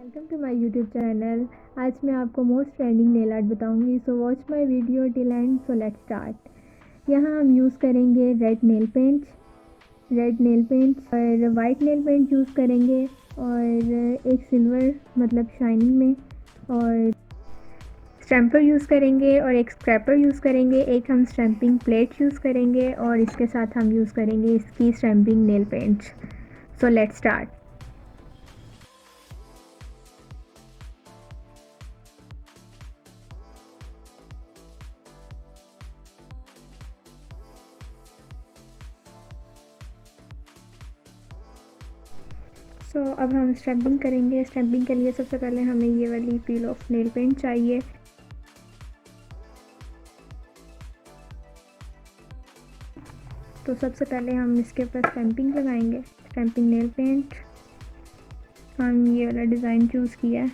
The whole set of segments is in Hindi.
Welcome to my YouTube channel. आज मैं आपको मोस्ट ट्रेंडिंग नेल आर्ट बताऊंगी। So watch my video till end. So let's start. यहाँ हम यूज़ करेंगे रेड नेल पेंट और वाइट नेल पेंट यूज़ करेंगे, और एक सिल्वर मतलब शाइनिंग में, और स्टैम्पर यूज़ करेंगे, और एक स्क्रैपर यूज़ करेंगे। एक हम स्टैम्पिंग प्लेट यूज़ करेंगे, और इसके साथ हम यूज़ करेंगे इसकी stamping nail paint. So let's start. अब हम स्टैम्पिंग करेंगे। स्टैम्पिंग के लिए सबसे पहले हमें ये वाली पील ऑफ नेल पेंट चाहिए। तो सबसे पहले हम इसके ऊपर स्टैम्पिंग लगाएंगे। स्टैम्पिंग नेल पेंट, हम ये वाला डिज़ाइन चूज़ किया है।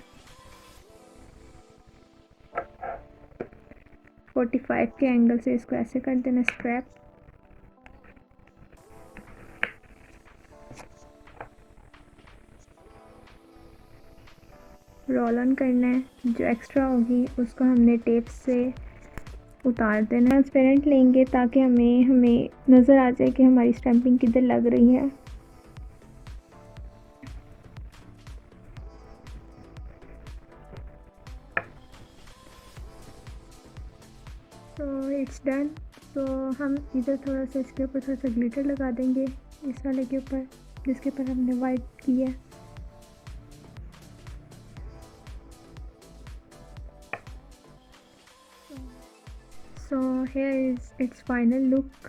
45 के एंगल से इसको ऐसे कर देना स्क्रैप। रोल ऑन करना है। जो एक्स्ट्रा होगी उसको हमने टेप से उतार देना। ट्रांसपेरेंट लेंगे ताकि हमें नज़र आ जाए कि हमारी स्टैम्पिंग किधर लग रही है। It's done. हम इधर थोड़ा सा इसके ऊपर थोड़ा सा ग्लिटर लगा देंगे, इस वाले के ऊपर जिसके ऊपर हमने वाइट किया है। So here is it's final look.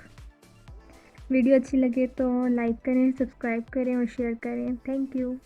Video अच्छी लगे तो लाइक करें, सब्सक्राइब करें और शेयर करें। Thank you.